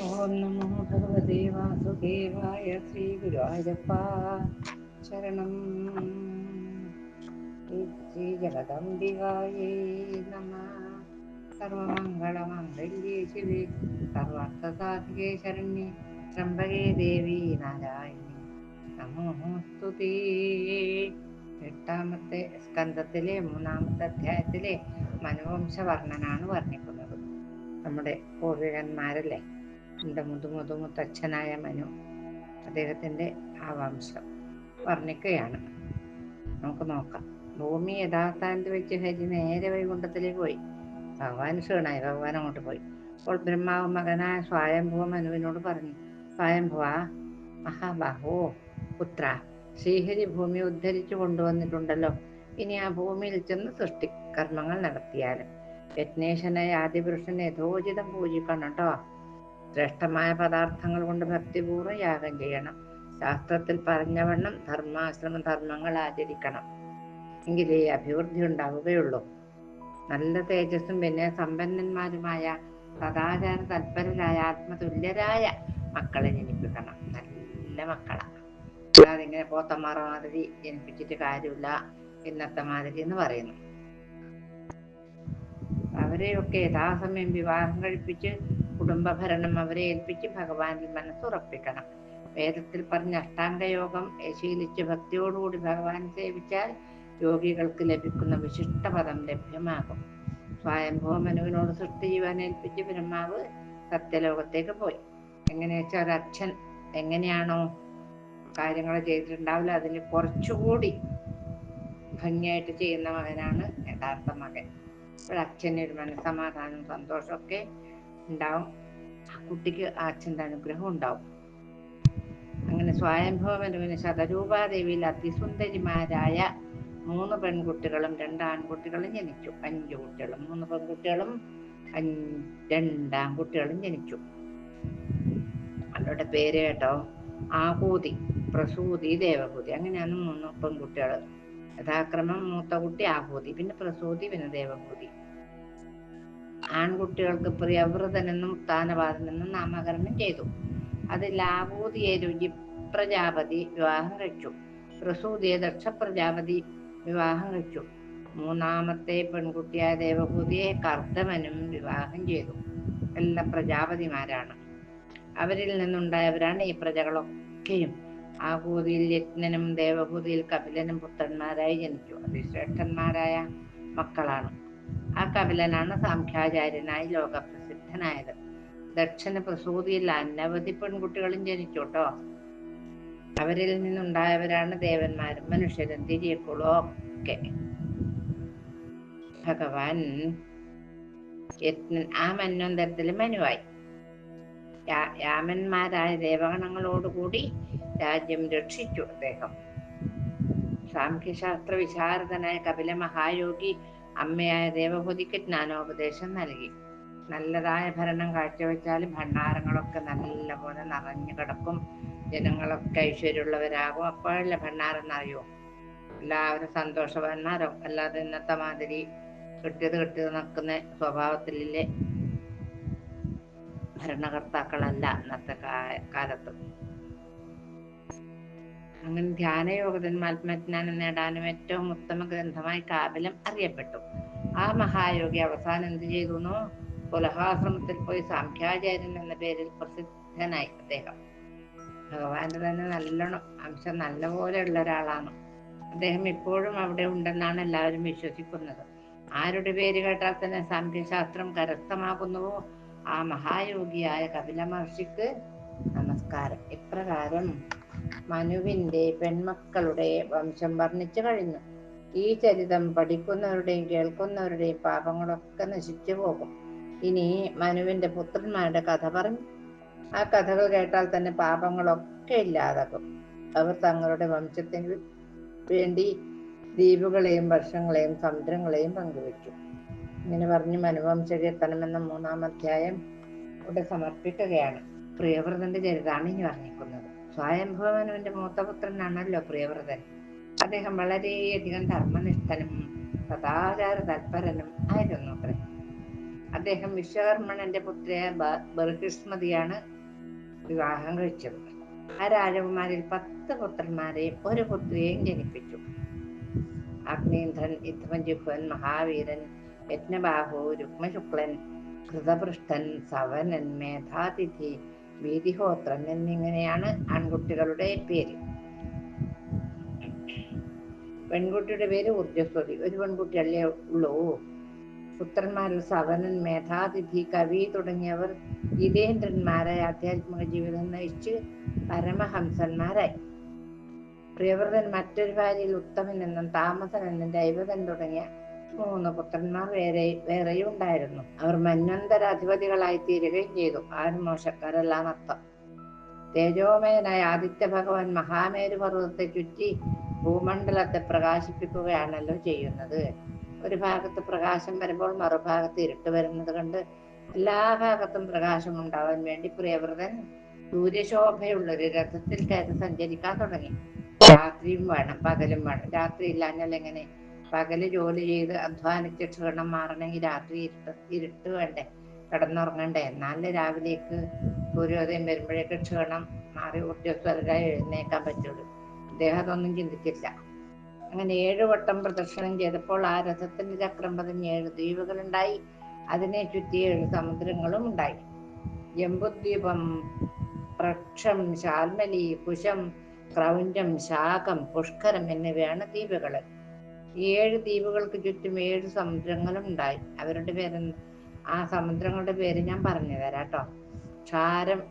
ഓം നമോ ഭഗവതേ വാസുദേവായ ശ്രീ ഗുരുവായൂരപ്പ ശരണം. ശ്രീ ജഗദംബികായേ നമ. സർവമംഗളമംഗല്യേ ശിവേ സർവാർത്ഥസാധികേ ശരണ്യേ ത്രംബകേ ദേവി നാരായണി നമോസ്തുതേ. എട്ടാമത്തെ സ്കന്ധത്തിലെ മൂന്നാമത്തെ അധ്യായത്തിലെ മനുവംശ വർണ്ണനാണ് വർണ്ണിക്കുന്നത്. നമ്മുടെ പൂർവികന്മാരല്ലേ, എൻ്റെ മുതുമുത്തച്ഛനായ മനു, അദ്ദേഹത്തിൻ്റെ ആ വംശം വർണ്ണിക്കുകയാണ്. നമുക്ക് നോക്കാം. ഭൂമി യഥാസ്ഥാനത്ത് വെച്ച് ഹരി നേരെ വൈകുണ്ഠത്തിലേക്ക് പോയി. ഭഗവാൻ ക്ഷീണായി, ഭഗവാൻ അങ്ങോട്ട് പോയി. അപ്പോൾ ബ്രഹ്മാവ് മകനായ സ്വയംഭുവ മനുവിനോട് പറഞ്ഞു, സ്വയംഭുവ മഹാബാഹോ പുത്ര, ശ്രീഹരി ഭൂമി ഉദ്ധരിച്ചു കൊണ്ടുവന്നിട്ടുണ്ടല്ലോ. ഇനി ആ ഭൂമിയിൽ ചെന്ന് സൃഷ്ടി കർമ്മങ്ങൾ നടത്തിയാലും യജ്ഞേശനായ ആദിപുരുഷനെ യഥോചിതം പൂജിക്കണം കേട്ടോ. ശ്രേഷ്ഠമായ പദാർത്ഥങ്ങൾ കൊണ്ട് ഭക്തിപൂർവ്വം യാഗം ചെയ്യണം. ശാസ്ത്രത്തിൽ പറഞ്ഞവണ്ണം ധർമാശ്രമ ധർമ്മങ്ങൾ ആചരിക്കണം. എങ്കിലേ അഭിവൃദ്ധി ഉണ്ടാവുകയുള്ളൂ. നല്ല തേജസ്സും പിന്നെ സമ്പന്നന്മാരുമായ സദാചാര തൽപരരായ ആത്മതുല്യരായ മക്കളെ ജനിപ്പിക്കണം. നല്ല മക്കളാണ്. അല്ലാതെ ഇങ്ങനെ പോത്തമാറ മാതിരി ജനിപ്പിച്ചിട്ട് കാര്യമില്ല, ഇന്നത്തെ മാതിരി എന്ന് പറയുന്നു. അവരെയൊക്കെ യഥാസമയം വിവാഹം കഴിപ്പിച്ച് കുടുംബഭരണം അവരെ ഏൽപ്പിച്ച് ഭഗവാനിൽ മനസ്സുറപ്പിക്കണം. വേദത്തിൽ പറഞ്ഞ അഷ്ടാംഗയോഗം ശീലിച്ച് ഭക്തിയോടുകൂടി ഭഗവാൻ സേവിച്ചാൽ യോഗികൾക്ക് ലഭിക്കുന്ന വിശിഷ്ട പദം ലഭ്യമാകും. സ്വയംഭവ മനുവിനോട് സൃഷ്ടി ജീവൻ ഏൽപ്പിച്ച് ബ്രഹ്മാവ് സത്യലോകത്തേക്ക് പോയി. എങ്ങനെയാ വെച്ചാൽ ഒരച്ഛൻ എങ്ങനെയാണോ കാര്യങ്ങൾ ചെയ്തിട്ടുണ്ടാവില്ല, അതിൽ കുറച്ചുകൂടി ഭംഗിയായിട്ട് ചെയ്യുന്ന മകനാണ് യഥാർത്ഥ മകൻ. ഒരച്ഛന് ഒരു മനസ്സമാധാനം സന്തോഷമൊക്കെ ഉണ്ടാവും. ആ കുട്ടിക്ക് ആ അച്ഛൻ്റെ അനുഗ്രഹം ഉണ്ടാവും. അങ്ങനെ സ്വയംഭവ മനുവിന് ശതരൂപാദേവിയിൽ അതിസുന്ദരിമാരായ 3 പെൺകുട്ടികളും 2 ആൺകുട്ടികളും ജനിച്ചു. 5 കുട്ടികളും 3 പെൺകുട്ടികളും 2 ആൺകുട്ടികളും ജനിച്ചു. അവരുടെ പേര് കേട്ടോ, ആഹൂതി, പ്രസൂതി, ദേവഹൂതി. അങ്ങനെയാണ് 3 പെൺകുട്ടികൾ. യഥാക്രമം മൂത്ത കുട്ടി ആഹൂതി, പിന്നെ പ്രസൂതി, പിന്നെ ദേവഹൂതി. ആൺകുട്ടികൾക്ക് പ്രിയവ്രതനെന്നും ഉത്താനപാദനെന്നും നാമകരണം ചെയ്തു. അതിൽ ആഹൂതിയെ രുചി പ്രജാപതി വിവാഹം കഴിച്ചു. പ്രസൂതിയെ ദക്ഷ പ്രജാപതി വിവാഹം കഴിച്ചു. 3ാമത്തെ പെൺകുട്ടിയായ ദേവഹൂതിയെ കർദമനും വിവാഹം ചെയ്തു. എല്ലാം പ്രജാപതിമാരാണ്. അവരിൽ നിന്നുണ്ടായവരാണ് ഈ പ്രജകളൊക്കെയും. ആഹൂതിയിൽ യജ്ഞനും ദേവഹൂതിയിൽ കപിലനും പുത്രന്മാരായി ജനിച്ചു. അതിശ്രേഷ്ഠന്മാരായ മക്കളാണ്. ആ കപിലനാണ് സാംഖ്യാചാര്യനായി ലോകപ്രസിദ്ധനായത്. ദക്ഷന് പ്രസൂതിയിൽ അനവധി പെൺകുട്ടികളും ജനിച്ചു കേട്ടോ. അവരിൽ നിന്നുണ്ടായവരാണ് ദേവന്മാരും മനുഷ്യരും തിരിയക്കുളും ഒക്കെ. ഭഗവാൻ യജ്ഞൻ ആ മന്വന്തരത്തിൽ മനുവായി. യാമന്മാരായ ദേവഗണങ്ങളോടുകൂടി രാജ്യം രക്ഷിച്ചു അദ്ദേഹം. സാംഖ്യശാസ്ത്ര വിശാരദനായ കപില മഹായോഗി അമ്മയായ ദേവഹൂതിക്ക് ജ്ഞാനോപദേശം നൽകി. നല്ലതായ ഭരണം കാഴ്ചവെച്ചാൽ ഭണ്ഡാരങ്ങളൊക്കെ നല്ലപോലെ നിറഞ്ഞു കിടക്കും. ജനങ്ങളൊക്കെ ഐശ്വര്യമുള്ളവരാകും. അപ്പോഴല്ലേ ഭണ്ഡാരെന്നറിയോ, എല്ലാവരും സന്തോഷവാന്മാരോ. അല്ലാതെ ഇന്നത്തെ മാതിരി കെട്ടിയത് നിൽക്കുന്ന സ്വഭാവത്തിലെ ഭരണകർത്താക്കളല്ല ഇന്നത്തെ കാലത്ത്. അങ്ങനെ ധ്യാനയോഗത്തിന് ആത്മജ്ഞാനം നേടാനും ഏറ്റവും ഉത്തമ ഗ്രന്ഥമായി കാപിലം അറിയപ്പെട്ടു. ആ മഹായോഗി അവസാനം എന്ത് ചെയ്തു? പുലഹാശ്രമത്തിൽ പോയി സാംഖ്യാചാര്യൻ എന്ന പേരിൽ പ്രസിദ്ധനായി അദ്ദേഹം. ഭഗവാന്റെ തന്നെ നല്ലോണം അംശം നല്ലപോലെ ഉള്ള ഒരാളാണ് അദ്ദേഹം. ഇപ്പോഴും അവിടെ ഉണ്ടെന്നാണ് എല്ലാവരും വിശ്വസിക്കുന്നത്. ആരുടെ പേര് കേട്ടാൽ തന്നെ സാംഖ്യശാസ്ത്രം കരസ്ഥമാകുന്നുവോ ആ മഹായോഗിയായ കപില മഹർഷിക്ക് നമസ്കാരം. ഇപ്രകാരം മനുവിന്റെ പെൺമക്കളുടെ വംശം വർണ്ണിച്ചു കഴിഞ്ഞു. ഈ ചരിതം പഠിക്കുന്നവരുടെയും കേൾക്കുന്നവരുടെയും പാപങ്ങളൊക്കെ നശിച്ചു പോകും. ഇനി മനുവിന്റെ പുത്രന്മാരുടെ കഥ പറഞ്ഞു. ആ കഥകൾ കേട്ടാൽ തന്നെ പാപങ്ങളൊക്കെ ഇല്ലാതാകും. അവർ തങ്ങളുടെ വംശത്തിന് വേണ്ടി ദ്വീപുകളെയും വർഷങ്ങളെയും സമുദ്രങ്ങളെയും പങ്കുവച്ചു. ഇങ്ങനെ പറഞ്ഞ് മനുവംശകീർത്തനം എന്ന 3ാം അധ്യായം ഇവിടെ സമർപ്പിക്കുകയാണ്. പ്രിയവ്രതന്റെ ചരിതമാണ് ഇനി വർണ്ണിക്കുന്നത്. സ്വയംഭവമനുവിന്റെ മൂത്തപുത്രനാണല്ലോ പ്രിയവ്രതൻ. അദ്ദേഹം വളരെയധികം ധർമ്മനിഷ്ഠനും സദാചാര തൽപരനും ആയിരുന്നു അത്രേ. അദ്ദേഹം വിശ്വകർമ്മണന്റെ പുത്രിയായ ബർഹിഷ്മതിയാണ് വിവാഹം കഴിച്ചത്. ആ രാജകുമാരിൽ 10 പുത്രന്മാരെയും ഒരു പുത്രിയെയും ജനിപ്പിച്ചു. അഗ്നീന്ദ്രൻ, ഇന്ദ്രജിഹ്വൻ, മഹാവീരൻ, യജ്ഞബാഹു, രുക്മശുക്ലൻ, ഘൃതപൃഷ്ഠൻ, സവനൻ, മേധാതിഥി, വീതിഹോത്രൻ എന്നിങ്ങനെയാണ് ആൺകുട്ടികളുടെ പേര്. പെൺകുട്ടിയുടെ പേര് ഊർജ്ജസ്വതി. ഒരു പെൺകുട്ടിയല്ലേ ഉള്ളൂ. പുത്രന്മാരിൽ സവനൻ, മേധാതിഥി, കവി തുടങ്ങിയവർ ജിതേന്ദ്രന്മാരായി ആധ്യാത്മിക ജീവിതം നയിച്ച് പരമഹംസന്മാരായി. പ്രിയവ്രതൻ മറ്റൊരു ഭാര്യയിൽ ഉത്തമൻ എന്നും താമസൻ എന്നും ദൈവതൻ തുടങ്ങിയ 3 പുത്രന്മാർ വേറെയും ഉണ്ടായിരുന്നു. അവർ മന്വന്തരാധിപതികളായി തീരുകയും ചെയ്തു. ആരും മോശക്കാരല്ല എന്നർത്ഥം. തേജോമയനായ ആദിത്യ ഭഗവാൻ മഹാമേരു പർവ്വതത്തെ ചുറ്റി ഭൂമണ്ഡലത്തെ പ്രകാശിപ്പിക്കുകയാണല്ലോ ചെയ്യുന്നത്. ഒരു ഭാഗത്ത് പ്രകാശം വരുമ്പോൾ മറുഭാഗത്ത് ഇരുട്ട് വരുന്നത് കണ്ട് എല്ലാ ഭാഗത്തും പ്രകാശം ഉണ്ടാവാൻ വേണ്ടി പ്രിയവ്രതൻ സൂര്യശോഭയുള്ളൊരു രഥത്തിൽ കയറി സഞ്ചരിക്കാൻ തുടങ്ങി. രാത്രിയും വേണം, പകലും വേണം. രാത്രി ഇല്ലാഞ്ഞാൽ എങ്ങനെ? പകല് ജോലി ചെയ്ത് അധ്വാനിച്ച് ക്ഷീണം മാറണമെങ്കിൽ രാത്രി ഇരുട്ട് വേണ്ടേ, കിടന്നുറങ്ങണ്ടേ? എന്നാലേ രാവിലേക്ക് സൂര്യോദയം വരുമ്പോഴേക്ക് ക്ഷീണം മാറി ഊർജ്ജസ്വലരായി എഴുന്നേക്കാൻ പറ്റുള്ളൂ. അദ്ദേഹം അതൊന്നും ചിന്തിച്ചില്ല. അങ്ങനെ 7 വട്ടം പ്രദക്ഷിണം ചെയ്തപ്പോൾ ആ രഥത്തിന്റെ ചക്രം പതിഞ്ഞ് 7 ദ്വീപുകളുണ്ടായി. അതിനെ ചുറ്റി 7 സമുദ്രങ്ങളും ഉണ്ടായി. ജംബുദ്വീപം, പ്രക്ഷം, ശാൽമലി, കുശം, ക്രൗഞ്ചം, ശാകം, പുഷ്കരം എന്നിവയാണ് ദ്വീപുകൾ. ഈ 7 ദ്വീപുകൾക്ക് ചുറ്റും 7 സമുദ്രങ്ങളും ഉണ്ടായി. അവരുടെ പേര്, ആ സമുദ്രങ്ങളുടെ പേര് ഞാൻ പറഞ്ഞു തരാം കേട്ടോ. ക്ഷാരം,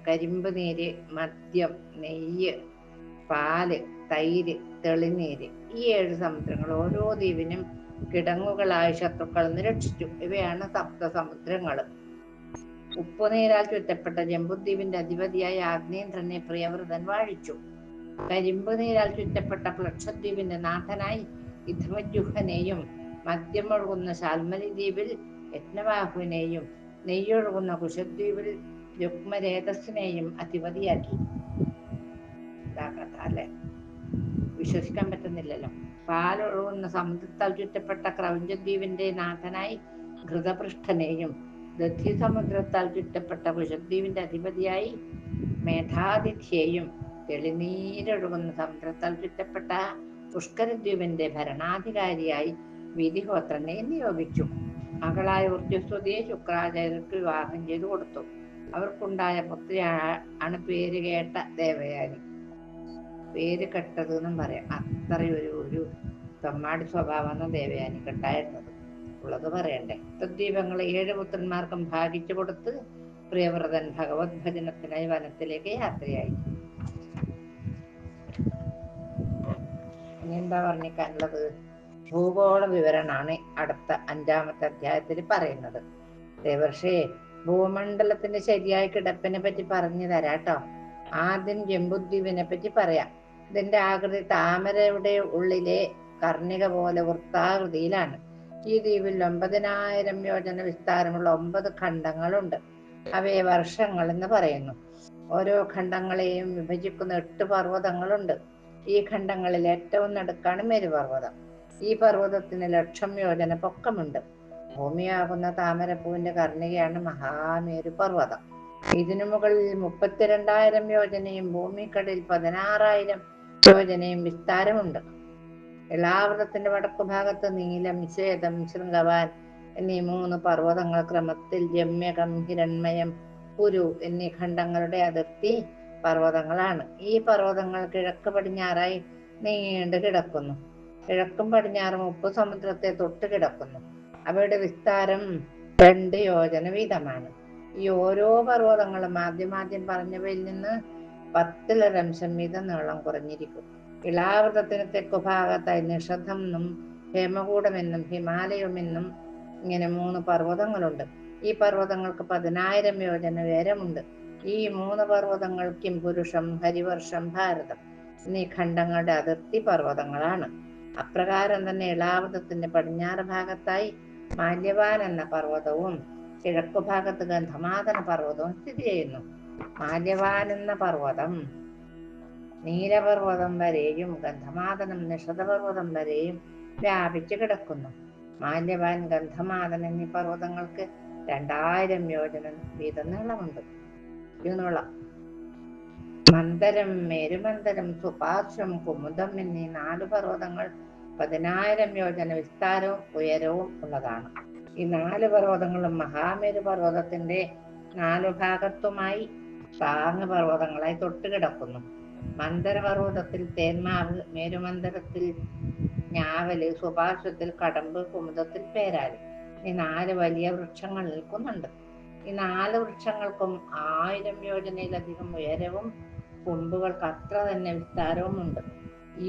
കരിമ്പ് നീര്, മദ്യം, നെയ്യ്, പാല്, തൈര്, തെളിനീര്. ഈ 7 സമുദ്രങ്ങൾ ഓരോ ദ്വീപിനും കിടങ്ങുകളായി ശത്രുക്കളിൽ നിന്ന് രക്ഷിച്ചു. ഇവയാണ് സപ്തസമുദ്രങ്ങൾ. ഉപ്പുനീരാൽ ചുറ്റപ്പെട്ട ജംബുദ്വീപിന്റെ അധിപതിയായ ആഗ്നേന്ദ്രനെ പ്രിയവ്രതൻ വാഴിച്ചു. കരിമ്പ് നീരാൽ ചുറ്റപ്പെട്ട പ്ലക്ഷദ്വീപിന്റെ നാഥനായി ഇധമജുഹനെയും, മദ്യമൊഴുകുന്ന ശാൽമലി ദ്വീപിൽ യജ്ഞബാഹുവിനെയും, നെയ്യൊഴുകുന്ന കുശദ്വീപിൽ രുക്മരേതസിനെയും അധിപതിയാക്കി. അല്ലെ, വിശ്വസിക്കാൻ പറ്റുന്നില്ലല്ലോ. പാലൊഴുകുന്ന സമുദ്രത്താൽ ചുറ്റപ്പെട്ട ക്രൗഞ്ചദ്വീപിന്റെ നാഥനായി ഘൃതപൃഷ്ഠനെയും, ദധി സമുദ്രത്താൽ ചുറ്റപ്പെട്ട കുശദ്വീപിന്റെ അധിപതിയായി മേധാതിഥിയെയും, തെളിനീരൊഴുകുന്ന സമുദ്രത്താൽ ചുറ്റപ്പെട്ട പുഷ്കരദ്വീപിന്റെ ഭരണാധികാരിയായി വീതിഹോത്രനെ നിയോഗിച്ചു. മകളായ ഊർജ്ജസ്വതിയെ ശുക്രാചാര്യർക്ക് വിവാഹം ചെയ്തു കൊടുത്തു. അവർക്കുണ്ടായ പുത്രിയാണ് പേര് കേട്ട ദേവയാനി. പേര് കെട്ടത് എന്നും പറയാം. അത്രയൊരു തമ്മാടി സ്വഭാവമാണ് ദേവയാനിക്ക് ഉണ്ടായിരുന്നത്. ഉള്ളത് പറയണ്ടേ. ദ്വീപങ്ങളെ 7 പുത്രന്മാർക്കും ഭാഗിച്ചു കൊടുത്ത് പ്രിയവ്രതൻ ഭഗവത് ഭജനത്തിനായി വനത്തിലേക്ക് യാത്രയായി. ഇനി എന്താ പറഞ്ഞിക്കാനുള്ളത്? ഭൂഗോള വിവരണമാണ് അടുത്ത 5-ാമത്തെ അധ്യായത്തിൽ പറയുന്നത്. ദേവർഷേ, ഭൂമണ്ഡലത്തിന്റെ ശരിയായ കിടപ്പിനെ പറ്റി പറഞ്ഞു തരാട്ടോ. ആദ്യം ജംബുദ്വീപിനെ പറ്റി പറയാം. ഇതിന്റെ ആകൃതി താമരയുടെ ഉള്ളിലെ കർണിക പോലെ വൃത്താകൃതിയിലാണ്. ഈ ദ്വീപിൽ 9000 യോജന വിസ്താരമുള്ള 9 ഖണ്ഡങ്ങളുണ്ട്. അവയെ വർഷങ്ങൾ എന്ന് പറയുന്നു. ഓരോ ഖണ്ഡങ്ങളെയും വിഭജിക്കുന്ന 8 പർവ്വതങ്ങളുണ്ട്. ഈ ഖണ്ഡങ്ങളിൽ ഏറ്റവും നടുക്കാണ് മേരുപർവ്വതം. ഈ പർവ്വതത്തിന് 1,00,000 യോജന പൊക്കമുണ്ട്. ഭൂമിയാകുന്ന താമരപ്പൂവിന്റെ കർണികയാണ് മഹാമേരു പർവ്വതം. ഇതിനു മുകളിൽ 32,000 യോജനയും ഭൂമിക്കടിയിൽ 16,000 യോജനയും വിസ്താരമുണ്ട്. ഇളാവൃതത്തിന്റെ വടക്കു ഭാഗത്ത് നീലം, ശ്വേതം, ശൃംഗവാൻ എന്നീ 3 പർവ്വതങ്ങൾ ക്രമത്തിൽ ജമ്യകം, ഹിരൺമയം, കുരു എന്നീ ഖണ്ഡങ്ങളുടെ അതിർത്തി പർവ്വതങ്ങളാണ്. ഈ പർവ്വതങ്ങൾ കിഴക്ക് പടിഞ്ഞാറായി നീണ്ടു കിടക്കുന്നു. കിഴക്കും പടിഞ്ഞാറും ഉപ്പുസമുദ്രത്തെ തൊട്ട് കിടക്കുന്നു. അവയുടെ വിസ്താരം 2 യോജന വീതമാണ്. ഈ ഓരോ പർവ്വതങ്ങളും ആദ്യം പറഞ്ഞവയിൽ നിന്ന് 10 വീതം നീളം കുറഞ്ഞിരിക്കും. ഇളാവൃതത്തിന് തെക്കു ഭാഗത്തായി നിഷധം എന്നും ഹേമകൂടമെന്നും ഹിമാലയമെന്നും ഇങ്ങനെ 3 പർവ്വതങ്ങളുണ്ട്. ഈ പർവ്വതങ്ങൾക്ക് 10,000 യോജന ഉയരമുണ്ട്. ഈ 3 പർവ്വതങ്ങൾ കിംപുരുഷം, ഹരിവർഷം, ഭാരതം എന്നീ ഖണ്ഡങ്ങളുടെ അതിർത്തി പർവ്വതങ്ങളാണ്. അപ്രകാരം തന്നെ ഇളാവൃതത്തിന്റെ പടിഞ്ഞാറ് ഭാഗത്തായി മാല്യവാൻ എന്ന പർവ്വതവും കിഴക്കു ഭാഗത്ത് ഗന്ധമാദന പർവ്വതവും സ്ഥിതി ചെയ്യുന്നു. മാല്യവാൻ എന്ന പർവ്വതം നീലപർവ്വതം വരെയും ഗന്ധമാദനം നിഷധപർവ്വതം വരെയും വ്യാപിച്ചു കിടക്കുന്നു. മാല്യവാൻ, ഗന്ധമാദൻ എന്നീ പർവ്വതങ്ങൾക്ക് 2000 യോജന വീതം നീളമുണ്ട്. നീളം. മന്ദരം, മേരുമന്ദരം, സുപാർശ്വം, കുമുദം എന്നീ 4 പർവ്വതങ്ങൾ 10,000 യോജന വിസ്താരവും ഉയരവും ഉള്ളതാണ്. ഈ 4 പർവ്വതങ്ങളും മഹാമേരു പർവ്വതത്തിന്റെ 4 ഭാഗത്തുമായി താങ്ങ് പർവ്വതങ്ങളായി തൊട്ടുകിടക്കുന്നു. മന്ദരപർവ്വതത്തിൽ തേന്മാവ്, മേരുമന്ദരത്തിൽ ഞാവല്, സുപാർശ്വത്തിൽ കടമ്പ്, കുമുദത്തിൽ പേരാല്. ഈ 4 വലിയ വൃക്ഷങ്ങൾ നിൽക്കുന്നുണ്ട്. ഈ 4 വൃക്ഷങ്ങൾക്കും 1000 യോജനയിലധികം ഉയരവും കൊമ്പുകൾക്ക് അത്ര തന്നെ വിസ്താരവുമുണ്ട്.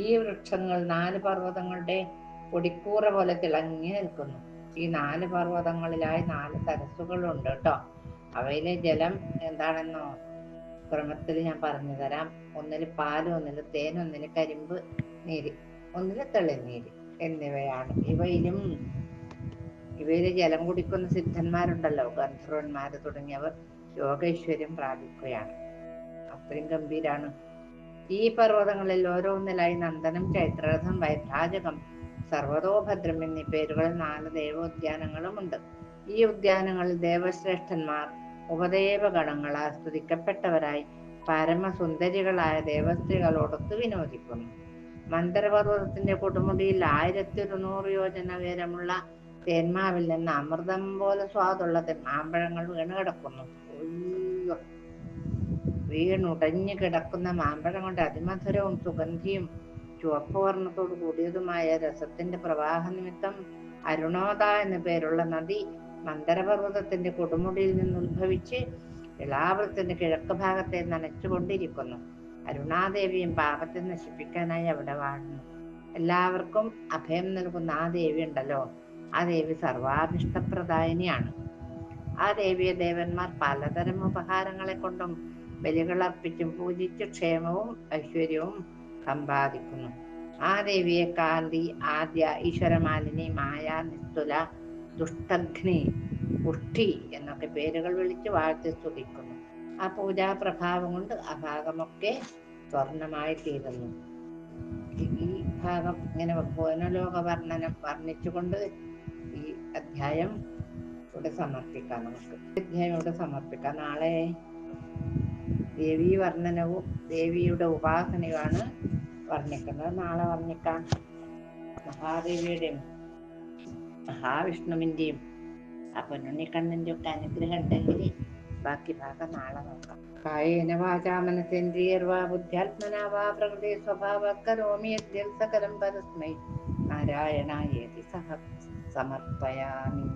ഈ വൃക്ഷങ്ങൾ 4 പർവ്വതങ്ങളുടെ പൊടിക്കൂറ പോലെ തിളങ്ങി നിൽക്കുന്നു. ഈ 4 പർവ്വതങ്ങളിലായി 4 സരസ്സുകളുണ്ട് കേട്ടോ. അവയിലെ ജലം എന്താണെന്നോ ക്രമത്തിൽ ഞാൻ പറഞ്ഞു തരാം. ഒന്നില് പാല്, ഒന്നില് തേൻ, ഒന്നില് കരിമ്പ് നീര്, ഒന്നില് തെളിനീര് എന്നിവയാണ്. ഇവയില് ജലം കുടിക്കുന്ന സിദ്ധന്മാരുണ്ടല്ലോ, ഗന്ധർവന്മാര് തുടങ്ങിയവർ യോഗൈശ്വര്യം പ്രാപിക്കുകയാണ്. അത്രയും ഗംഭീരാണ്. ഈ പർവ്വതങ്ങളിൽ ഓരോന്നിലായി നന്ദനം, ചൈത്രരഥം, വൈഭ്രാജകം, സർവതോഭദ്രം എന്നീ പേരുകളിൽ 4 ദേവോദ്യാനങ്ങളുമുണ്ട്. ഈ ഉദ്യാനങ്ങളിൽ ദേവശ്രേഷ്ഠന്മാർ ഉപദേവ ഗണങ്ങളാൽ സ്തുതിക്കപ്പെട്ടവരായി പരമസുന്ദരികളായ ദേവസ്ത്രീകളോടൊത്ത് വിനോദിക്കുന്നു. മന്ദരപർവ്വതത്തിന്റെ കൊടുമുടിയിൽ 1100 യോജന ഉയരമുള്ള തേന്മാവിൽ നിന്ന് അമൃതം പോലെ സ്വാദുള്ള മാമ്പഴങ്ങൾ വീണ് കിടക്കുന്നു. വീണുടഞ്ഞു കിടക്കുന്ന മാമ്പഴം കൊണ്ട് അതിമധുരവും സുഗന്ധിയും ചുവപ്പ് വർണ്ണത്തോട് കൂടിയതുമായ രസത്തിന്റെ പ്രവാഹ നിമിത്തം അരുണോദ എന്നു പേരുള്ള നദി മന്ദരപർവ്വതത്തിന്റെ കൊടുമുടിയിൽ നിന്ന് ഉത്ഭവിച്ച് ഇളാവൃത്തിന്റെ കിഴക്ക് ഭാഗത്തെ നനച്ചുകൊണ്ടിരിക്കുന്നു. അരുണാദേവിയും പാപത്തെ നശിപ്പിക്കാനായി അവിടെ വാഴുന്നു. എല്ലാവർക്കും അഭയം നൽകുന്ന ആ ദേവി ഉണ്ടല്ലോ, ആ ദേവി സർവാഭിഷ്ടപ്രദായിനിയാണ്. ആ ദേവിയെ ദേവന്മാർ പലതരം ഉപഹാരങ്ങളെ കൊണ്ടും ബലികളർപ്പിച്ചും പൂജിച്ച് ക്ഷേമവും ഐശ്വര്യവും സമ്പാദിക്കുന്നു. ആ ദേവിയെ കാന്തി, ആദ്യ, ഈശ്വരമാലിനി, മായ, നിസ്തുല, ദുഷ്ടഘ്നി, പുഷ്ടി എന്നൊക്കെ പേരുകൾ വിളിച്ച് വാഴ്ത്തി സ്തുതിക്കുന്നു. ആ പൂജാ പ്രഭാവം കൊണ്ട് ആ ഭാഗമൊക്കെ സ്വർണമായി തീരുന്നു. ഈ ഭാഗം ഇങ്ങനെ ഭുവനലോക വർണ്ണിച്ചുകൊണ്ട് ഈ അധ്യായം ഇവിടെ സമർപ്പിക്കാം. നാളെ ദേവീ വർണ്ണനവും ദേവിയുടെ ഉപാസനയുമാണ് വർണ്ണിക്കുന്നത്. നാളെ വർണ്ണിക്കാം. മഹാദേവിയുടെയും മഹാവിഷ്ണുവിന്റെയും ആ പൊന്നുണ്ണിക്കണ്ണന്റെ ഒക്കെ അനുഗ്രഹം ഉണ്ടെങ്കിൽ ബാക്കി ഭാഗം നാളെ നോക്കാം. കായേന വാചാ മനസേന്ദ്രിയർവാ ബുദ്ധ്യാത്മനാ വാ പ്രകൃതി സ്വഭാവാത് കരോമി യദ്യൽ സകലം പരസ്മൈ നാരായണായേതി സമർപ്പയാമി.